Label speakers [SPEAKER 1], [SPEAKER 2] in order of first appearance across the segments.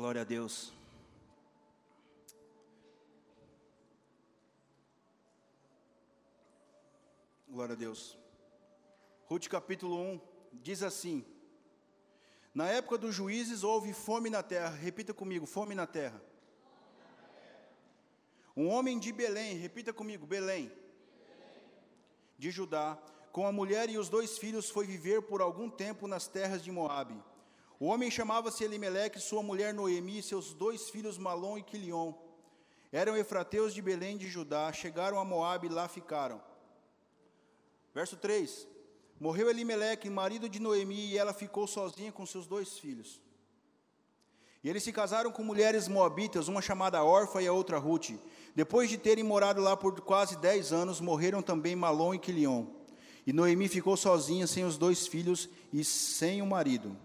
[SPEAKER 1] Glória a Deus. Glória a Deus. Ruth capítulo 1 diz assim: na época dos juízes houve fome na terra. Repita comigo, fome na terra. Um homem de Belém, repita comigo, Belém, de Judá, com a mulher e os 2 filhos, foi viver por algum tempo nas terras de Moabe. O homem chamava-se Elimeleque, sua mulher Noemi, e seus 2 filhos Malom e Quilion. Eram efrateus de Belém de Judá, chegaram a Moabe e lá ficaram. Verso 3, morreu Elimeleque, marido de Noemi, e ela ficou sozinha com seus 2 filhos. E eles se casaram com mulheres moabitas, uma chamada Orfa e a outra Ruth. Depois de terem morado lá por quase 10 anos, morreram também Malom e Quilion. E Noemi ficou sozinha, sem os 2 filhos e sem o marido.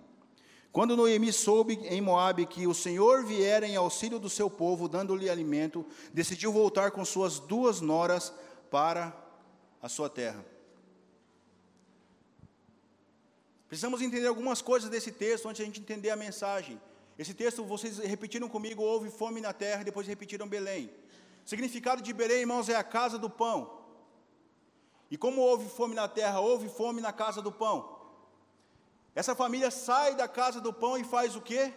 [SPEAKER 1] Quando Noemi soube em Moabe que o Senhor viera em auxílio do seu povo, dando-lhe alimento, decidiu voltar com suas 2 noras para a sua terra. Precisamos entender algumas coisas desse texto antes de a gente entender a mensagem. Esse texto, vocês repetiram comigo, houve fome na terra, depois repetiram Belém. O significado de Belém, irmãos, é a casa do pão. E como houve fome na terra, houve fome na casa do pão. Essa família sai da casa do pão e faz o quê?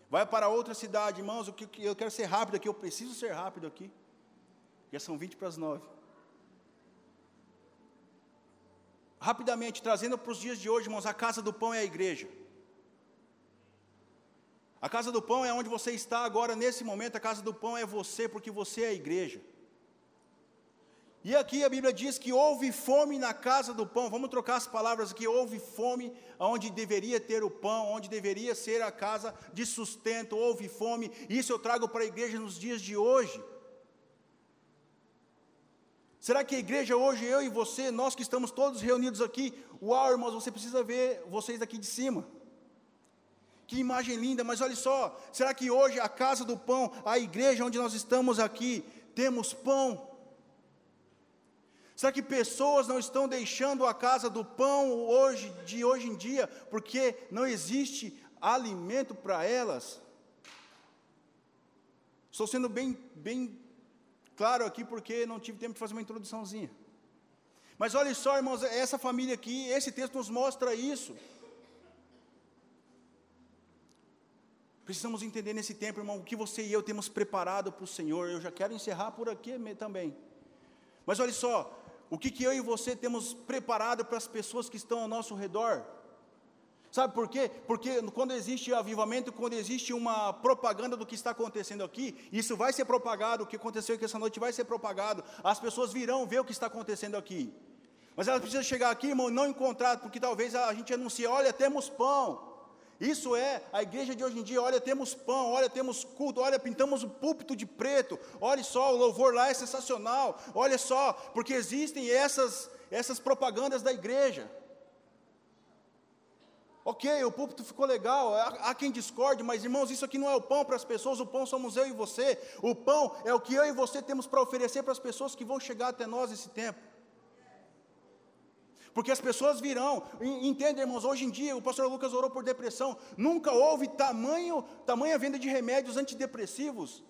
[SPEAKER 1] Vai para outra cidade. Irmãos, eu quero ser rápido aqui, eu preciso ser rápido aqui. Já são 8:50. Rapidamente, trazendo para os dias de hoje, irmãos, a casa do pão é a igreja. A casa do pão é onde você está agora, nesse momento. A casa do pão é você, porque você é a igreja. E aqui a Bíblia diz que houve fome na casa do pão. Vamos trocar as palavras aqui. Houve fome onde deveria ter o pão, onde deveria ser a casa de sustento. Houve fome. Isso eu trago para a igreja nos dias de hoje. Será que a igreja hoje, eu e você, nós que estamos todos reunidos aqui, uau, irmãos, você precisa ver vocês daqui de cima. Que imagem linda, mas olha só, será que hoje a casa do pão, a igreja onde nós estamos aqui, temos pão? Será que pessoas não estão deixando a casa do pão de hoje em dia, porque não existe alimento para elas? Estou sendo bem claro aqui, porque não tive tempo de fazer uma introduçãozinha. Mas olha só, irmãos, essa família aqui, esse texto nos mostra isso. Precisamos entender nesse tempo, irmão, o que você e eu temos preparado para o Senhor. Eu já quero encerrar por aqui também. Mas olha só, o que eu e você temos preparado para as pessoas que estão ao nosso redor? Sabe por quê? Porque quando existe avivamento, quando existe uma propaganda do que está acontecendo aqui, isso vai ser propagado, o que aconteceu aqui essa noite vai ser propagado, as pessoas virão ver o que está acontecendo aqui. Mas elas precisam chegar aqui, irmão, e não encontrar, porque talvez a gente anuncie, olha, temos pão. Isso é a igreja de hoje em dia, olha, temos pão, olha, temos culto, olha, pintamos o púlpito de preto, olha só, o louvor lá é sensacional, olha só, porque existem essas propagandas da igreja. Ok, o púlpito ficou legal, há quem discorde, mas irmãos, isso aqui não é o pão para as pessoas, o pão somos eu e você, o pão é o que eu e você temos para oferecer para as pessoas que vão chegar até nós nesse tempo. Porque as pessoas virão, entendem, irmãos, hoje em dia, o pastor Lucas orou por depressão, nunca houve tamanha venda de remédios antidepressivos,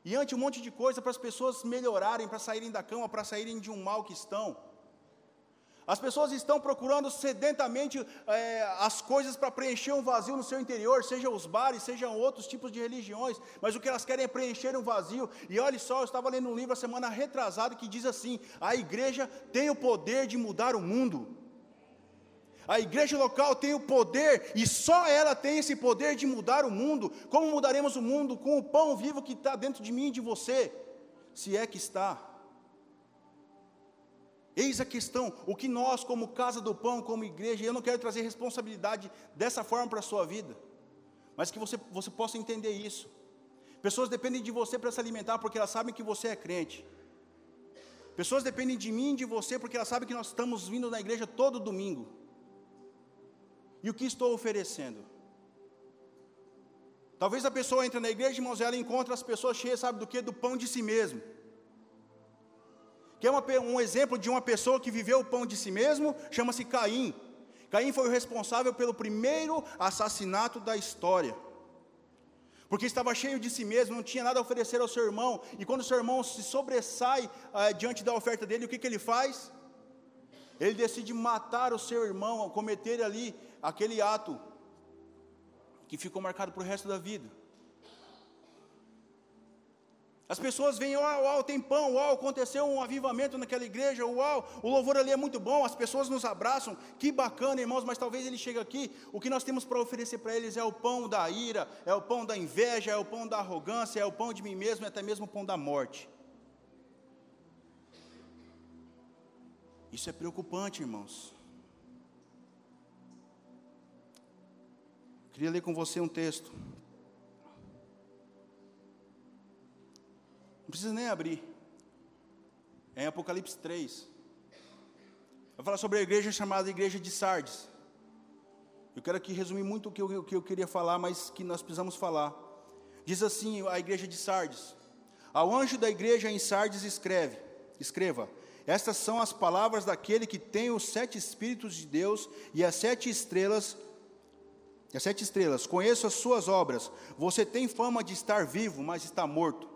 [SPEAKER 1] e ante um monte de coisa para as pessoas melhorarem, para saírem da cama, para saírem de um mal que estão. As pessoas estão procurando sedentamente as coisas para preencher um vazio no seu interior, sejam os bares, sejam outros tipos de religiões, mas o que elas querem é preencher um vazio. E olha só, eu estava lendo um livro a semana retrasada que diz assim: a igreja tem o poder de mudar o mundo. A igreja local tem o poder, e só ela tem esse poder de mudar o mundo. Como mudaremos o mundo? Com o pão vivo que está dentro de mim e de você, se é que está. Eis a questão, o que nós como casa do pão, como igreja, eu não quero trazer responsabilidade dessa forma para a sua vida, mas que você possa entender isso. Pessoas dependem de você para se alimentar, porque elas sabem que você é crente. Pessoas dependem de mim e de você, porque elas sabem que nós estamos vindo na igreja todo domingo. E o que estou oferecendo? Talvez a pessoa entre na igreja, irmãos, e ela encontra as pessoas cheias, sabe do quê? Do pão de si mesmo. Que é um exemplo de uma pessoa que viveu o pão de si mesmo, chama-se Caim. Caim foi o responsável pelo primeiro assassinato da história. porque estava cheio de si mesmo, não tinha nada a oferecer ao seu irmão, e quando o seu irmão se sobressai diante da oferta dele, o que ele faz? Ele decide matar o seu irmão, cometer ali aquele ato, que ficou marcado para o resto da vida. As pessoas veem, uau, tem pão, uau, aconteceu um avivamento naquela igreja, uau, o louvor ali é muito bom, as pessoas nos abraçam, que bacana, irmãos, mas talvez ele chegue aqui, o que nós temos para oferecer para eles é o pão da ira, é o pão da inveja, é o pão da arrogância, é o pão de mim mesmo, é até mesmo o pão da morte. Isso é preocupante, irmãos. Queria ler com você um texto. Não precisa nem abrir. É em Apocalipse 3. Vai falar sobre a igreja chamada Igreja de Sardes. Eu quero aqui resumir muito o que eu queria falar, mas que nós precisamos falar. Diz assim a igreja de Sardes: ao anjo da igreja em Sardes escreva: estas são as palavras daquele que tem os 7 Espíritos de Deus e as 7 estrelas. Conheço as suas obras. Você tem fama de estar vivo, mas está morto.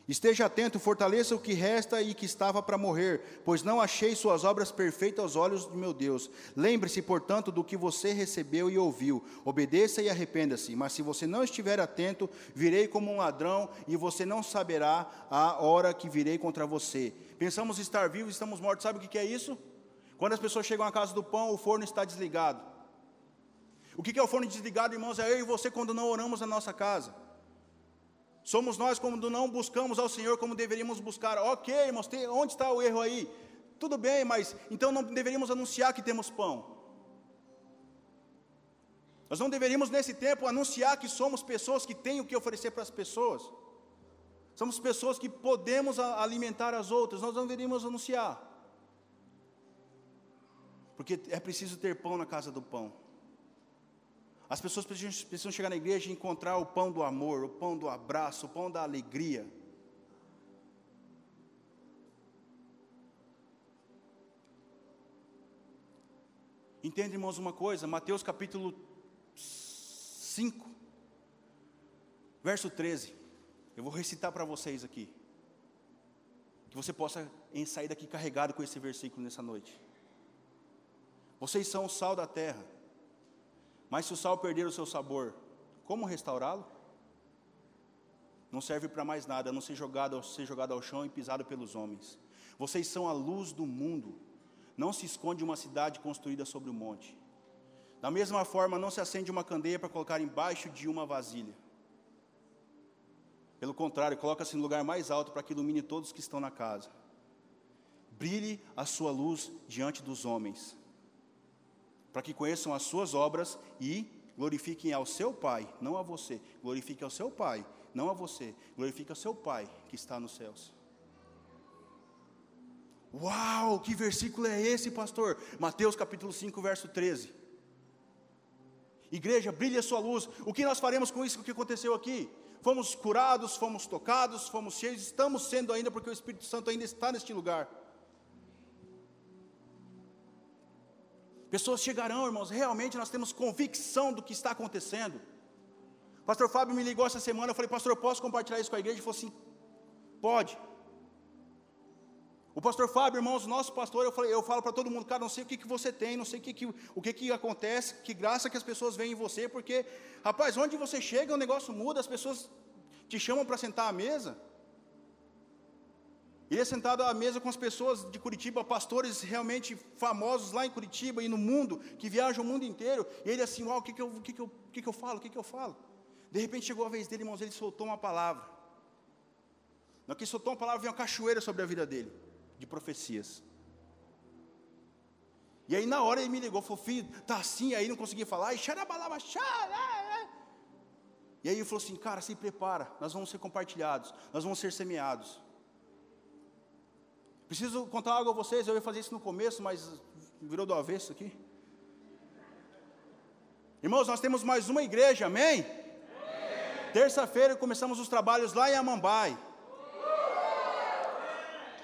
[SPEAKER 1] Esteja atento, fortaleça o que resta e que estava para morrer, pois não achei suas obras perfeitas aos olhos de meu Deus. Lembre-se, portanto, do que você recebeu e ouviu. Obedeça e arrependa-se. Mas se você não estiver atento, virei como um ladrão e você não saberá a hora que virei contra você. Pensamos estar vivos, estamos mortos. Sabe o que é isso? Quando as pessoas chegam à casa do pão, o forno está desligado. O que é o forno desligado, irmãos? É eu e você quando não oramos na nossa casa. Somos nós quando não buscamos ao Senhor como deveríamos buscar. Ok, irmãos, onde está o erro aí? Tudo bem, mas então não deveríamos anunciar que temos pão. Nós não deveríamos nesse tempo anunciar que somos pessoas que têm o que oferecer para as pessoas. Somos pessoas que podemos alimentar as outras. Nós não deveríamos anunciar. Porque é preciso ter pão na casa do pão. As pessoas precisam chegar na igreja e encontrar o pão do amor, o pão do abraço, o pão da alegria. Entende, irmãos, uma coisa? Mateus capítulo 5, verso 13. Eu vou recitar para vocês aqui. Que você possa sair daqui carregado com esse versículo nessa noite. Vocês são o sal da terra. Mas se o sal perder o seu sabor, como restaurá-lo? Não serve para mais nada, a não ser jogado ao chão e pisado pelos homens. Vocês são a luz do mundo. Não se esconde uma cidade construída sobre o monte. Da mesma forma, não se acende uma candeia para colocar embaixo de uma vasilha. Pelo contrário, coloca-se no lugar mais alto para que ilumine todos que estão na casa. Brilhe a sua luz diante dos homens, para que conheçam as suas obras e glorifiquem ao seu Pai, não a você. Glorifique ao seu Pai, não a você. Glorifique ao seu Pai que está nos céus. Uau, que versículo é esse, pastor? Mateus capítulo 5, verso 13. Igreja, brilhe a sua luz. O que nós faremos com isso que aconteceu aqui? Fomos curados, fomos tocados, fomos cheios, estamos sendo ainda, porque o Espírito Santo ainda está neste lugar. Pessoas chegarão, irmãos, realmente nós temos convicção do que está acontecendo. O pastor Fábio me ligou essa semana, eu falei: pastor, eu posso compartilhar isso com a igreja? Ele falou assim: pode. O pastor Fábio, irmãos, nosso pastor, eu falo para todo mundo: cara, não sei o que você tem, não sei o que acontece, que graça que as pessoas veem em você, porque, rapaz, onde você chega o negócio muda, as pessoas te chamam para sentar à mesa. Ele é sentado à mesa com as pessoas de Curitiba, pastores realmente famosos lá em Curitiba e no mundo, que viajam o mundo inteiro, e ele assim: uau, o que eu falo? De repente chegou a vez dele, irmãos, ele soltou uma palavra. Na que soltou uma palavra, veio uma cachoeira sobre a vida dele, de profecias. E aí na hora ele me ligou, falou: filho, tá assim, aí não conseguia falar, e xarabalava, e aí ele falou assim: cara, se prepara, nós vamos ser compartilhados, nós vamos ser semeados. Preciso contar algo a vocês, eu ia fazer isso no começo, mas virou do avesso aqui. Irmãos, nós temos mais uma igreja, amém? Terça-feira começamos os trabalhos lá em Amambai.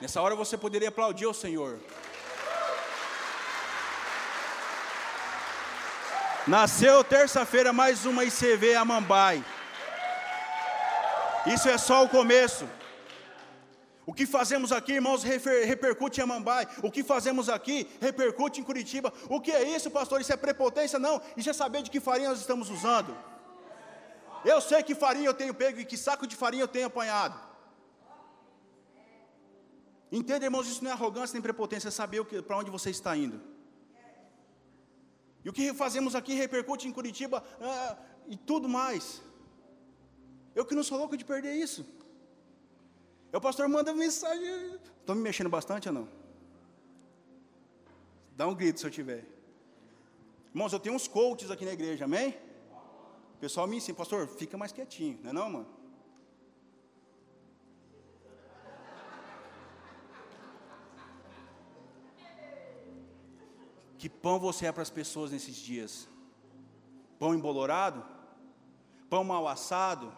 [SPEAKER 1] Nessa hora você poderia aplaudir ao Senhor. Nasceu terça-feira mais uma ICV Amambai. Isso é só o começo. O que fazemos aqui, irmãos, repercute em Amambai. O que fazemos aqui, repercute em Curitiba. O que é isso, pastor? Isso é prepotência? Não, isso é saber de que farinha nós estamos usando. Eu sei que farinha eu tenho pego e que saco de farinha eu tenho apanhado. Entenda, irmãos, isso não é arrogância nem prepotência, é saber para onde você está indo. E o que fazemos aqui repercute em Curitiba e tudo mais. Eu que não sou louco de perder isso. O pastor manda mensagem. Estou me mexendo bastante ou não? Dá um grito se eu tiver. Irmãos, eu tenho uns coaches aqui na igreja, amém? O pessoal me ensina, pastor, fica mais quietinho, não é não, mano? Que pão você é para as pessoas nesses dias? Pão embolorado? Pão mal assado?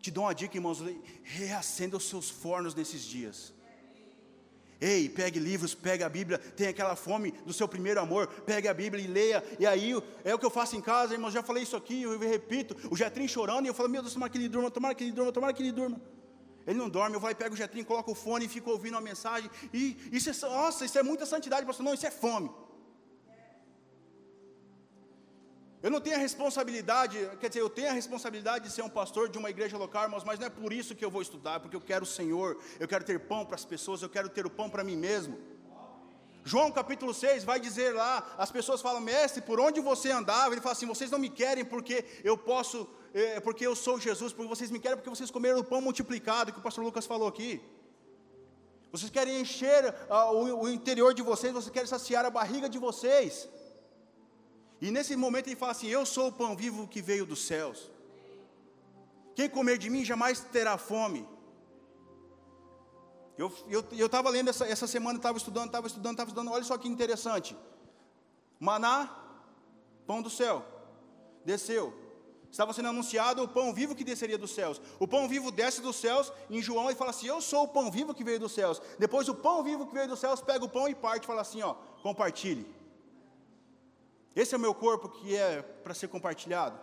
[SPEAKER 1] Te dou uma dica, irmãos, reacenda os seus fornos nesses dias. Ei, pegue livros, pegue a Bíblia, tem aquela fome do seu primeiro amor, pegue a Bíblia e leia, e aí é o que eu faço em casa, irmãos, já falei isso aqui, eu repito, o Getrim chorando, e eu falo, meu Deus, tomara que ele durma, tomara que ele durma, tomara que ele durma. Ele não dorme, eu vou e pego o Getrim, coloco o fone e fico ouvindo a mensagem, e isso é, nossa, isso é muita santidade, pastor, não, isso é fome. Eu não tenho a responsabilidade, quer dizer, eu tenho a responsabilidade de ser um pastor de uma igreja local, irmãos, mas não é por isso que eu vou estudar, porque eu quero o Senhor, eu quero ter pão para as pessoas, eu quero ter o pão para mim mesmo. João capítulo 6 vai dizer lá, as pessoas falam, mestre, por onde você andava? Ele fala assim, vocês não me querem porque eu posso, porque eu sou Jesus, porque vocês me querem porque vocês comeram o pão multiplicado, que o pastor Lucas falou aqui. Vocês querem encher o interior de vocês, vocês querem saciar a barriga de vocês. E nesse momento ele fala assim, eu sou o pão vivo que veio dos céus. Quem comer de mim jamais terá fome. Eu estava lendo essa semana, estava estudando, olha só que interessante. Maná, pão do céu, desceu. Estava sendo anunciado o pão vivo que desceria dos céus. O pão vivo desce dos céus, em João ele fala assim, eu sou o pão vivo que veio dos céus. Depois o pão vivo que veio dos céus pega o pão e parte e fala assim, ó, compartilhe. Esse é o meu corpo que é para ser compartilhado.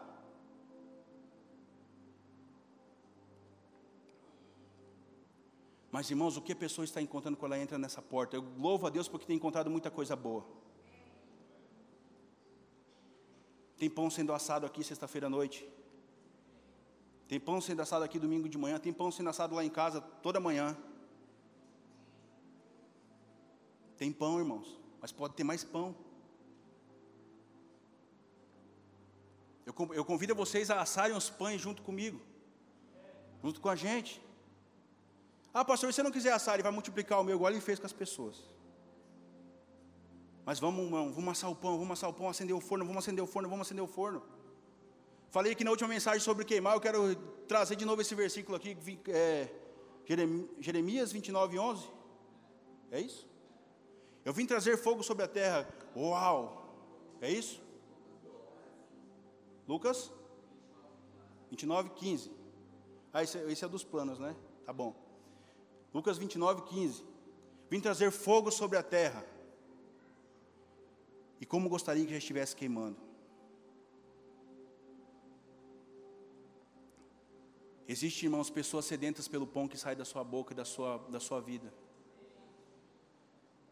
[SPEAKER 1] Mas irmãos, o que a pessoa está encontrando quando ela entra nessa porta? Eu louvo a Deus porque tem encontrado muita coisa boa. Tem pão sendo assado aqui sexta-feira à noite. Tem pão sendo assado aqui domingo de manhã. Tem pão sendo assado lá em casa toda manhã. Tem pão, irmãos, mas pode ter mais pão. Eu convido vocês a assarem os pães junto comigo, junto com a gente. Ah, pastor, se você não quiser assar, ele vai multiplicar o meu, igual ele fez com as pessoas. Mas vamos assar o pão, acender o forno. Falei aqui na última mensagem sobre queimar, eu quero trazer de novo esse versículo aqui, Jeremias 29:11. É isso? Eu vim trazer fogo sobre a terra. Uau! É isso? Lucas 29:15. Esse é dos planos, né? Tá bom. Lucas 29:15. Vim trazer fogo sobre a terra. E como gostaria que já estivesse queimando. Existem, irmãos, pessoas sedentas pelo pão que sai da sua boca e da sua vida.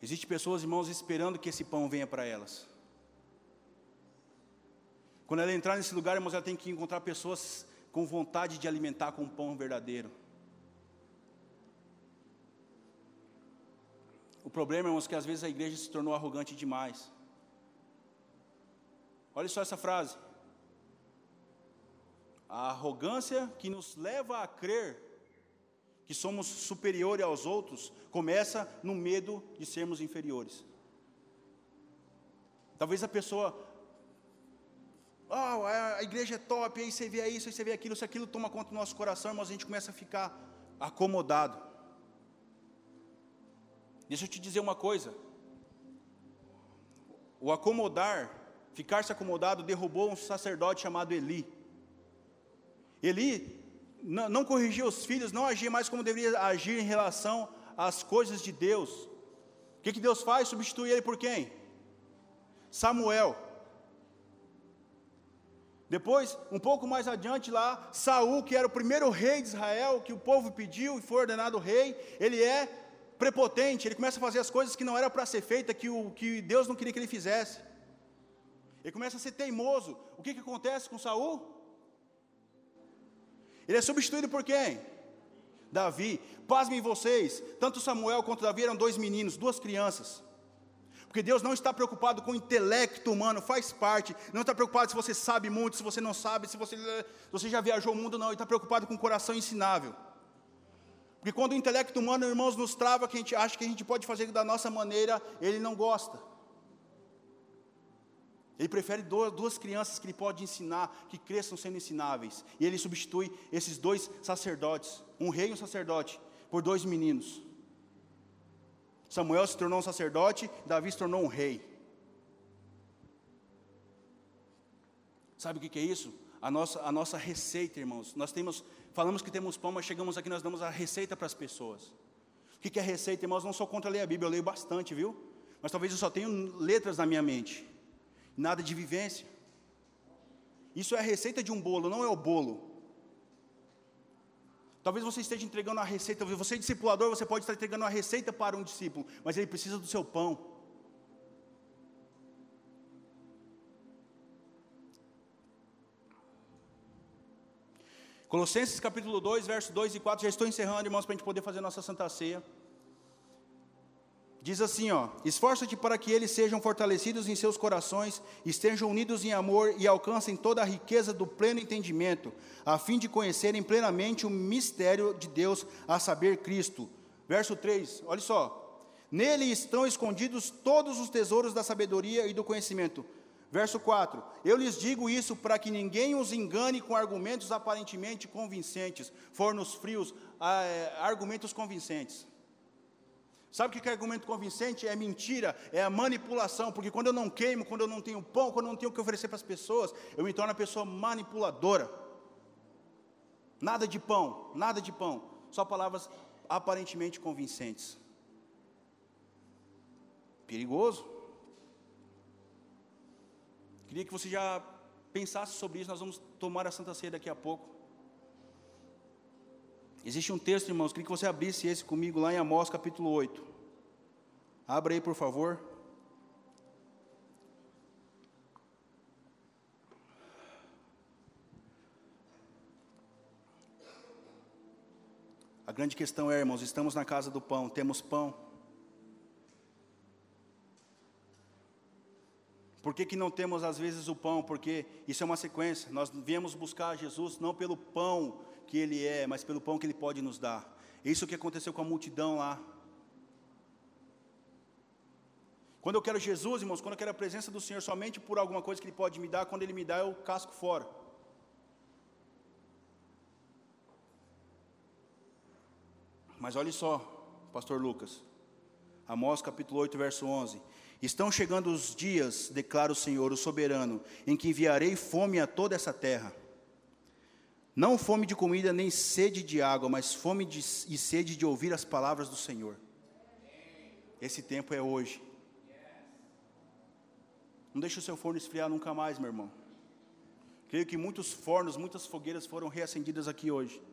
[SPEAKER 1] Existem pessoas, irmãos, esperando que esse pão venha para elas. Quando ela entrar nesse lugar, irmãos, ela tem que encontrar pessoas com vontade de alimentar com um pão verdadeiro. O problema, irmãos, é que às vezes a igreja se tornou arrogante demais. Olha só essa frase. A arrogância que nos leva a crer que somos superiores aos outros, começa no medo de sermos inferiores. Talvez a pessoa... a igreja é top, aí você vê isso, aí você vê aquilo, se aquilo toma conta do nosso coração, mas a gente começa a ficar acomodado. Deixa eu te dizer uma coisa. O acomodar, ficar-se acomodado, derrubou um sacerdote chamado Eli. Eli não corrigia os filhos, não agia mais como deveria agir em relação às coisas de Deus. O que Deus faz? Substitui ele por quem? Samuel. Depois, um pouco mais adiante lá, Saul, que era o primeiro rei de Israel, que o povo pediu e foi ordenado rei, ele é prepotente, ele começa a fazer as coisas que não era para ser feita, que Deus não queria que ele fizesse. Ele começa a ser teimoso. O que acontece com Saul? Ele é substituído por quem? Davi. Pasmem vocês, tanto Samuel quanto Davi eram dois meninos, duas crianças. Porque Deus não está preocupado com o intelecto humano, faz parte. Não está preocupado se você sabe muito, se você não sabe, se você já viajou o mundo, não. Ele está preocupado com o coração ensinável. Porque quando o intelecto humano, irmãos, nos trava, que a gente acha que a gente pode fazer da nossa maneira, ele não gosta. Ele prefere duas crianças que ele pode ensinar, que cresçam sendo ensináveis. E ele substitui esses dois sacerdotes, um rei e um sacerdote, por dois meninos. Samuel se tornou um sacerdote, Davi se tornou um rei. Sabe o que é isso? A nossa receita, irmãos. Falamos que temos pão, mas chegamos aqui, nós damos a receita para as pessoas. O que é receita, irmãos? Não sou contra ler a Bíblia, eu leio bastante, viu? Mas talvez eu só tenha letras na minha mente. Nada de vivência. Isso é a receita de um bolo, não é o bolo. Talvez você esteja entregando a receita, você é discipulador, você pode estar entregando a receita para um discípulo, mas ele precisa do seu pão. Colossenses capítulo 2, verso 2 e 4, já estou encerrando, irmãos, para a gente poder fazer a nossa Santa Ceia. Diz assim, esforça-te para que eles sejam fortalecidos em seus corações, estejam unidos em amor e alcancem toda a riqueza do pleno entendimento, a fim de conhecerem plenamente o mistério de Deus, a saber, Cristo. Verso 3, olha só. Nele estão escondidos todos os tesouros da sabedoria e do conhecimento. Verso 4, eu lhes digo isso para que ninguém os engane com argumentos aparentemente convincentes, fornos frios, argumentos convincentes. Sabe o que é argumento convincente? É mentira, é a manipulação, porque quando eu não queimo, quando eu não tenho pão, quando eu não tenho o que oferecer para as pessoas, eu me torno uma pessoa manipuladora. Nada de pão, só palavras aparentemente convincentes. Perigoso. Queria que você já pensasse sobre isso, nós vamos tomar a Santa Ceia daqui a pouco. Existe um texto, irmãos, queria que você abrisse esse comigo lá em Amós capítulo 8. Abra aí, por favor. A grande questão é, irmãos, estamos na casa do pão, temos pão. Por que não temos às vezes o pão? Porque isso é uma sequência, nós viemos buscar Jesus não pelo pão que Ele é, mas pelo pão que Ele pode nos dar. Isso que aconteceu com a multidão lá. Quando eu quero Jesus, irmãos, quando eu quero a presença do Senhor somente por alguma coisa que Ele pode me dar, quando Ele me dá eu casco fora. Mas olhe só, pastor Lucas, Amós capítulo 8, verso 11. Estão chegando os dias, declara o Senhor, o soberano, em que enviarei fome a toda essa terra. Não fome de comida, nem sede de água, mas fome e sede de ouvir as palavras do Senhor. Esse tempo é hoje. Não deixe o seu forno esfriar nunca mais, meu irmão. Creio que muitos fornos, muitas fogueiras foram reacendidas aqui hoje.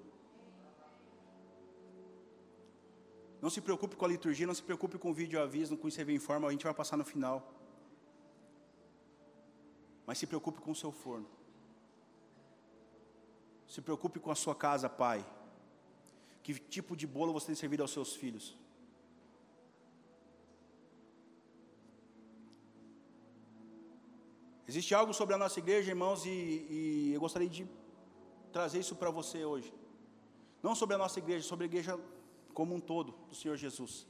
[SPEAKER 1] Não se preocupe com a liturgia, não se preocupe com o vídeo aviso, com o CV Informa, a gente vai passar no final. Mas se preocupe com o seu forno. Se preocupe com a sua casa, pai. Que tipo de bolo você tem servido aos seus filhos? Existe algo sobre a nossa igreja, irmãos, e eu gostaria de trazer isso para você hoje. Não sobre a nossa igreja, sobre a igreja como um todo, do Senhor Jesus.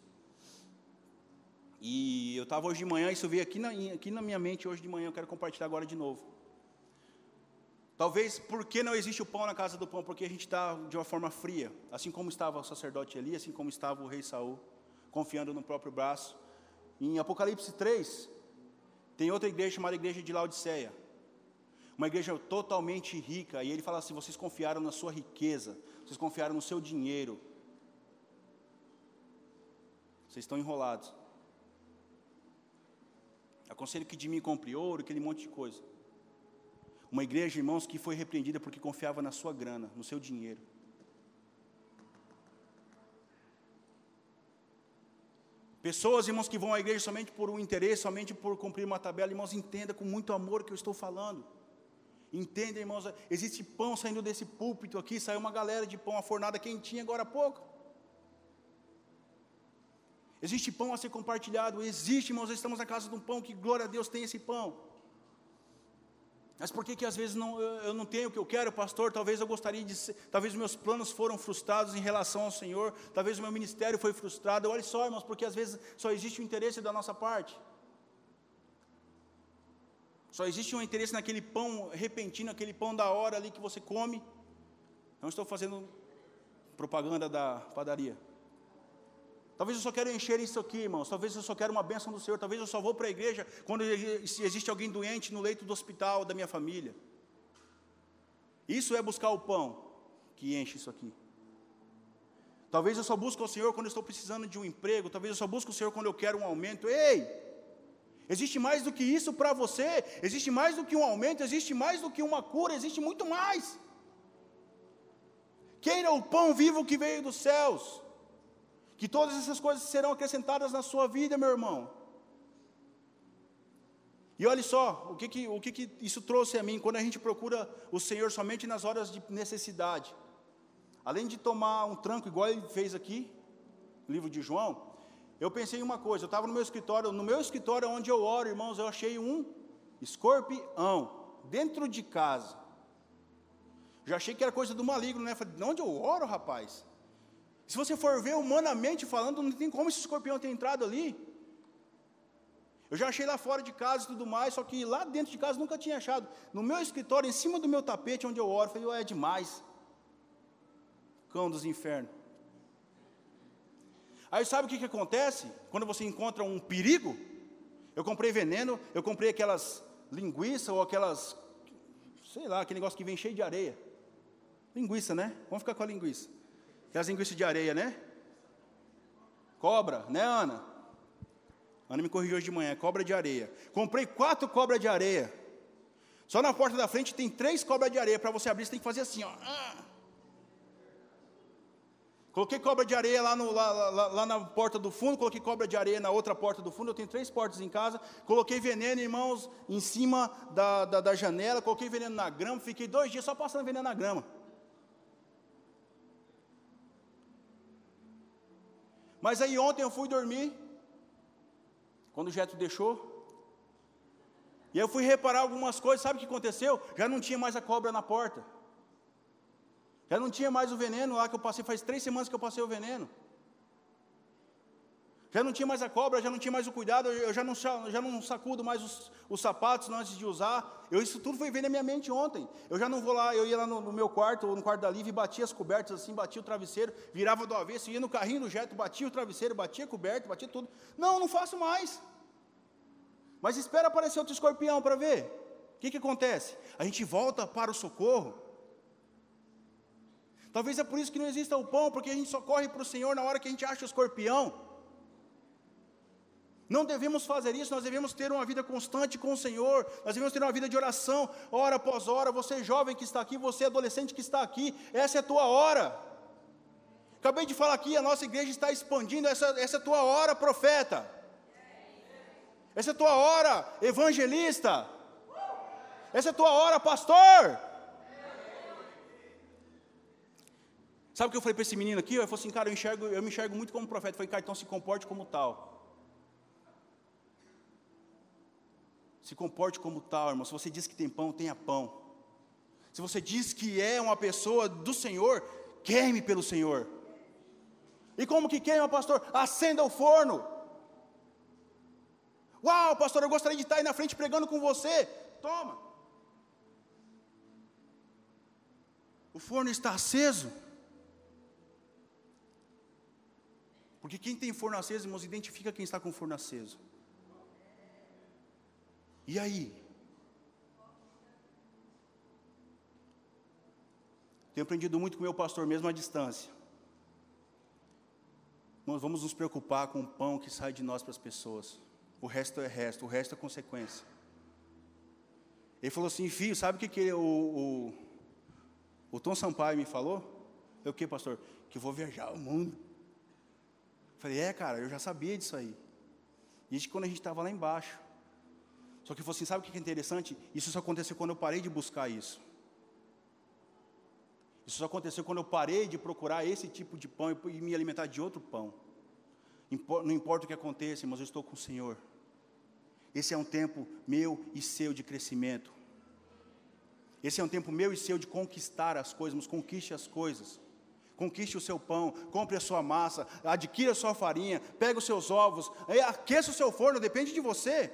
[SPEAKER 1] E eu estava hoje de manhã, isso veio aqui na minha mente hoje de manhã, eu quero compartilhar agora de novo. Talvez, por que não existe o pão na casa do pão? Porque a gente está de uma forma fria, assim como estava o sacerdote Eli, assim como estava o rei Saul, confiando no próprio braço. Em Apocalipse 3, tem outra igreja chamada Igreja de Laodiceia, uma igreja totalmente rica, e ele fala assim, vocês confiaram na sua riqueza, vocês confiaram no seu dinheiro, vocês estão enrolados. Aconselho que de mim compre ouro, aquele monte de coisa. Uma igreja, irmãos, que foi repreendida porque confiava na sua grana, no seu dinheiro. Pessoas, irmãos, que vão à igreja somente por um interesse, somente por cumprir uma tabela. Irmãos, entenda com muito amor o que eu estou falando. Entenda, irmãos, existe pão saindo desse púlpito aqui, saiu uma galera de pão, a fornada quentinha agora há pouco. Existe pão a ser compartilhado, existe, irmãos, estamos na casa de um pão, que glória a Deus tem esse pão. Mas por que às vezes eu não tenho o que eu quero, pastor? Talvez eu gostaria de ser, talvez meus planos foram frustrados em relação ao Senhor, talvez o meu ministério foi frustrado. Olha só, irmãos, porque às vezes só existe o interesse da nossa parte. Só existe um interesse naquele pão repentino, aquele pão da hora ali que você come. Não estou fazendo propaganda da padaria. Talvez eu só quero encher isso aqui, irmãos. Talvez eu só quero uma bênção do Senhor. Talvez eu só vou para a igreja quando existe alguém doente no leito do hospital da minha família. Isso é buscar o pão que enche isso aqui. Talvez eu só busque o Senhor quando eu estou precisando de um emprego. Talvez eu só busque o Senhor quando eu quero um aumento. Ei! Existe mais do que isso para você. Existe mais do que um aumento. Existe mais do que uma cura. Existe muito mais. Queira o pão vivo que veio dos céus. Que todas essas coisas serão acrescentadas na sua vida, meu irmão. E olha só, o que isso trouxe a mim, quando a gente procura o Senhor somente nas horas de necessidade. Além de tomar um tranco, igual ele fez aqui, no livro de João, eu pensei em uma coisa. Eu estava no meu escritório onde eu oro, irmãos, eu achei um escorpião, dentro de casa. Já achei que era coisa do maligno, né? Falei, de onde eu oro, rapaz? Se você for ver humanamente falando, não tem como esse escorpião ter entrado ali. Eu já achei lá fora de casa e tudo mais, só que lá dentro de casa nunca tinha achado. No meu escritório, em cima do meu tapete, onde eu oro, eu falei, é demais. Cão dos infernos. Aí sabe o que acontece? Quando você encontra um perigo, eu comprei veneno, eu comprei aquelas linguiças, ou aquelas, sei lá, aquele negócio que vem cheio de areia. Linguiça, né? Vamos ficar com a linguiça. Aquelas linguiças de areia, né? Cobra, né, Ana? Ana me corrigiu hoje de manhã, cobra de areia. Comprei 4 cobras de areia. Só na porta da frente tem 3 cobras de areia. Para você abrir, você tem que fazer assim, ó. Coloquei cobra de areia lá na porta do fundo, coloquei cobra de areia na outra porta do fundo. Eu tenho 3 portas em casa. Coloquei veneno, irmãos, em cima da janela. Coloquei veneno na grama. Fiquei 2 dias só passando veneno na grama. Mas aí ontem eu fui dormir, quando o Jetro deixou, e eu fui reparar algumas coisas. Sabe o que aconteceu? Já não tinha mais a cobra na porta, já não tinha mais o veneno lá que eu passei, faz 3 semanas que eu passei o veneno, já não tinha mais a cobra, já não tinha mais o cuidado, eu já não sacudo mais os sapatos antes de usar. Isso tudo foi ver na minha mente ontem. Eu já não vou lá, eu ia lá no meu quarto, ou no quarto da Lívia, e batia as cobertas assim, batia o travesseiro, virava do avesso, ia no carrinho do Jetro, batia o travesseiro, batia a coberta, batia tudo. Não faço mais. Mas espera aparecer outro escorpião para ver. O que acontece? A gente volta para o socorro. Talvez é por isso que não exista o pão, porque a gente só corre para o Senhor na hora que a gente acha o escorpião. Não devemos fazer isso, nós devemos ter uma vida constante com o Senhor, nós devemos ter uma vida de oração, hora após hora. Você jovem que está aqui, você adolescente que está aqui, essa é a tua hora. Acabei de falar aqui, a nossa igreja está expandindo, essa é a tua hora, profeta. Essa é a tua hora, evangelista. Essa é a tua hora, pastor. Sabe o que eu falei para esse menino aqui? Eu falei assim, cara, eu me enxergo muito como profeta. Eu falei, cara, então se comporte como tal. Se comporte como tal, irmão. Se você diz que tem pão, tenha pão. Se você diz que é uma pessoa do Senhor, queime pelo Senhor. E como que queima, pastor? Acenda o forno. Uau, pastor, eu gostaria de estar aí na frente pregando com você. Toma. O forno está aceso. Porque quem tem forno aceso, irmãos, identifica quem está com o forno aceso. E aí? Tenho aprendido muito com o meu pastor, mesmo à distância. Nós vamos nos preocupar com o pão que sai de nós para as pessoas. O resto é consequência. Ele falou assim, filho, sabe o que o Tom Sampaio me falou? Eu, o que, pastor? Que eu vou viajar o mundo. Falei, cara, eu já sabia disso aí. Isso quando a gente estava lá embaixo. Só que ele falou assim, sabe o que é interessante? Isso só aconteceu quando eu parei de buscar isso. Isso só aconteceu quando eu parei de procurar esse tipo de pão e me alimentar de outro pão. Não importa o que aconteça, mas eu estou com o Senhor. Esse é um tempo meu e seu de crescimento. Esse é um tempo meu e seu de conquistar as coisas, mas conquiste as coisas. Conquiste o seu pão, compre a sua massa, adquira a sua farinha, pega os seus ovos, aqueça o seu forno, depende de você.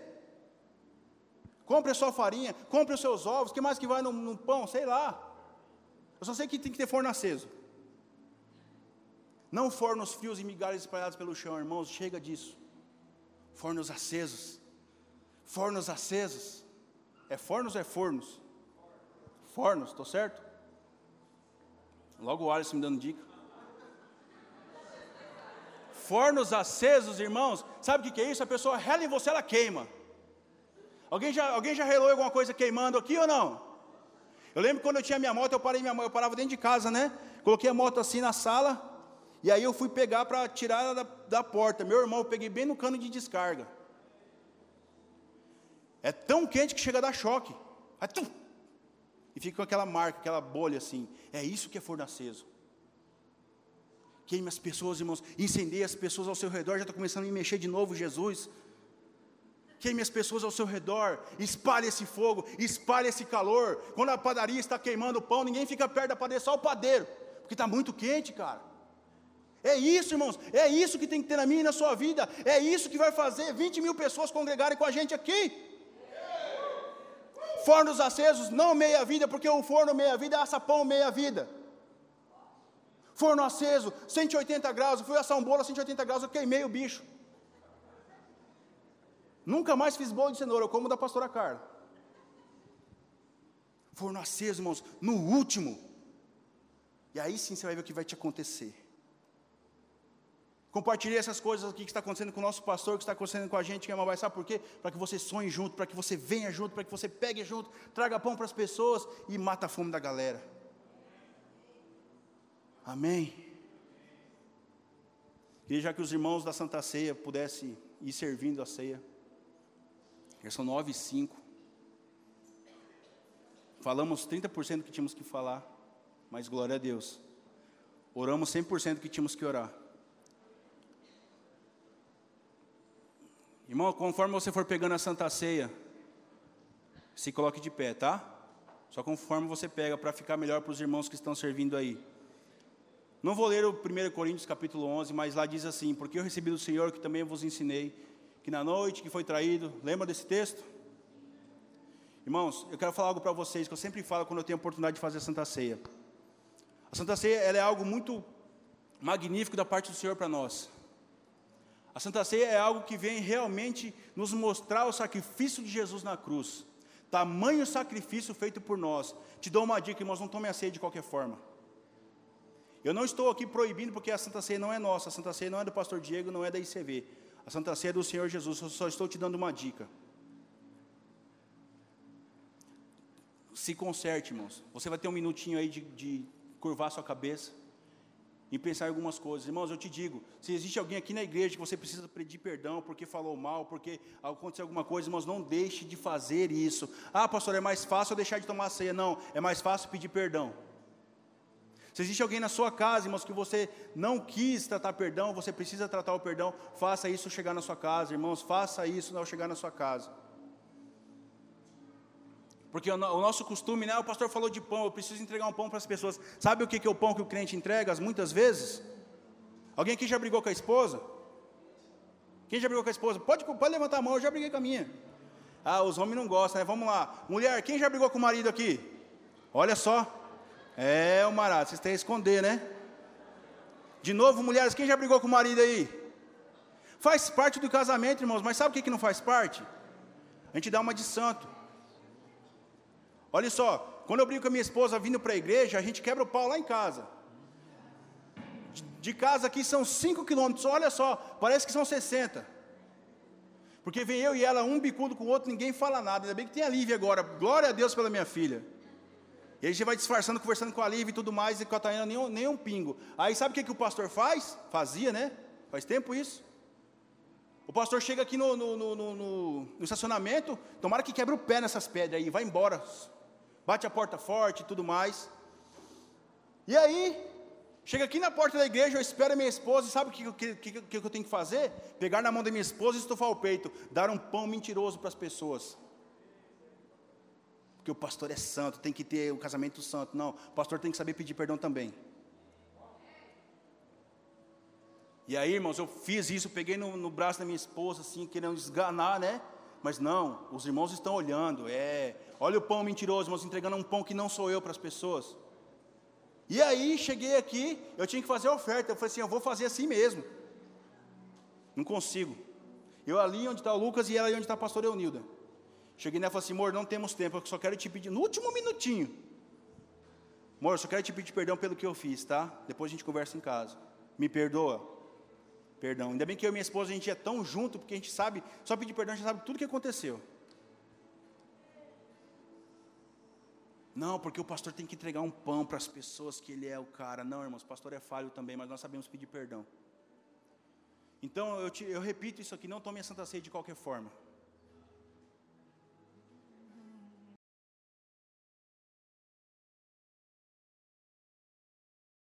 [SPEAKER 1] Compre a sua farinha, compre os seus ovos, o que mais que vai no pão? Sei lá. Eu só sei que tem que ter forno aceso. Não fornos frios e migalhas espalhados pelo chão, irmãos, chega disso. Fornos acesos. Fornos acesos. É fornos ou é fornos? Fornos, estou certo? Logo o Alisson me dando dica. Fornos acesos, irmãos, sabe o que é isso? A pessoa rela em você, ela queima. Alguém já relou alguma coisa queimando aqui ou não? Eu lembro quando eu tinha minha moto, eu parava dentro de casa, né? Coloquei a moto assim na sala, e aí eu fui pegar para tirar ela da porta. Meu irmão, eu peguei bem no cano de descarga. É tão quente que chega a dar choque. E fica com aquela marca, aquela bolha assim. É isso que é forno aceso. Queime as pessoas, irmãos, incendeie as pessoas ao seu redor. Já está começando a me mexer de novo, Jesus. Queime as pessoas ao seu redor, espalhe esse fogo, espalhe esse calor. Quando a padaria está queimando o pão, ninguém fica perto da padaria, só o padeiro, porque está muito quente, cara. É isso, irmãos, é isso que tem que ter na minha e na sua vida. É isso que vai fazer 20 mil pessoas congregarem com a gente aqui. Fornos acesos, não meia vida, porque o forno meia vida assa pão meia vida. Forno aceso, 180 graus, eu fui assar um bolo a 180 graus, eu queimei o bicho. Nunca mais fiz bolo de cenoura, eu como da pastora Carla. Forno aceso, irmãos, no último. E aí sim você vai ver o que vai te acontecer. Compartilhei essas coisas aqui que está acontecendo com o nosso pastor, que está acontecendo com a gente, que é uma vai, sabe por quê? Para que você sonhe junto, para que você venha junto, para que você pegue junto, traga pão para as pessoas e mata a fome da galera. Amém? Queria já que os irmãos da Santa Ceia pudessem ir servindo a ceia. Já são 9h05. Falamos 30% do que tínhamos que falar, mas glória a Deus. Oramos 100% do que tínhamos que orar. Irmão, conforme você for pegando a Santa Ceia, se coloque de pé, tá? Só conforme você pega, para ficar melhor para os irmãos que estão servindo aí. Não vou ler o 1 Coríntios capítulo 11, mas lá diz assim: porque eu recebi do Senhor, que também vos ensinei, que na noite que foi traído, lembra desse texto? Irmãos, eu quero falar algo para vocês, que eu sempre falo quando eu tenho a oportunidade de fazer a Santa Ceia. A Santa Ceia, ela é algo muito magnífico da parte do Senhor para nós. A Santa Ceia é algo que vem realmente nos mostrar o sacrifício de Jesus na cruz. Tamanho sacrifício feito por nós. Te dou uma dica, irmãos, não tome a ceia de qualquer forma. Eu não estou aqui proibindo, porque a Santa Ceia não é nossa. A Santa Ceia não é do pastor Diego, não é da ICV. A Santa Ceia é do Senhor Jesus. Eu só estou te dando uma dica. Se conserte, irmãos. Você vai ter um minutinho aí de curvar sua cabeça e pensar em algumas coisas. Irmãos, eu te digo, se existe alguém aqui na igreja que você precisa pedir perdão porque falou mal, porque aconteceu alguma coisa, irmãos, não deixe de fazer isso. Ah, pastor, é mais fácil eu deixar de tomar a ceia. Não, é mais fácil pedir perdão. Se existe alguém na sua casa, irmãos, que você não quis tratar perdão, você precisa tratar o perdão, faça isso ao chegar na sua casa, irmãos, faça isso ao chegar na sua casa. Porque o nosso costume, né? O pastor falou de pão, eu preciso entregar um pão para as pessoas. Sabe o que é o pão que o crente entrega, muitas vezes? Alguém aqui já brigou com a esposa? Quem já brigou com a esposa? Pode levantar a mão, eu já briguei com a minha. Ah, os homens não gostam, né? Vamos lá. Mulher, quem já brigou com o marido aqui? Olha só. É, o marado, vocês têm que esconder, né? De novo, mulheres, quem já brigou com o marido aí? Faz parte do casamento, irmãos, mas sabe o que não faz parte? A gente dá uma de santo. Olha só, quando eu brigo com a minha esposa vindo para a igreja, a gente quebra o pau lá em casa. De casa aqui são 5 quilômetros, olha só, parece que são 60. Porque vem eu e ela, um bicudo com o outro, ninguém fala nada. Ainda bem que tem a Lívia agora, glória a Deus pela minha filha. E aí a gente vai disfarçando, conversando com a Lívia e tudo mais, e com a Tainá nem um pingo. Aí sabe o que o pastor faz? Fazia, né? Faz tempo isso. O pastor chega aqui no estacionamento, tomara que quebre o pé nessas pedras aí, vai embora. Bate a porta forte e tudo mais. E aí, chega aqui na porta da igreja, eu espero a minha esposa, e sabe o que eu tenho que fazer? Pegar na mão da minha esposa e estufar o peito, dar um pão mentiroso para as pessoas. Porque o pastor é santo, tem que ter o casamento santo. Não, o pastor tem que saber pedir perdão também. E aí, irmãos, eu fiz isso, peguei no braço da minha esposa, assim, querendo esganar, né? Mas não, os irmãos estão olhando, olha o pão mentiroso, irmãos, entregando um pão que não sou eu para as pessoas. E aí, cheguei aqui, eu tinha que fazer a oferta, eu falei assim, eu vou fazer assim mesmo. Não consigo. Eu ali onde está o Lucas e ela ali onde está a pastora Eunilda. Cheguei nela e falei assim, amor, não temos tempo, eu só quero te pedir, no último minutinho. Amor, eu só quero te pedir perdão pelo que eu fiz, tá? Depois a gente conversa em casa. Me perdoa? Perdão. Ainda bem que eu e minha esposa, a gente é tão junto, porque a gente sabe, só pedir perdão, a gente sabe tudo o que aconteceu. Não, porque o pastor tem que entregar um pão para as pessoas, que ele é o cara. Não, irmãos, o pastor é falho também, mas nós sabemos pedir perdão. Então, eu repito isso aqui, não tome a Santa Ceia de qualquer forma.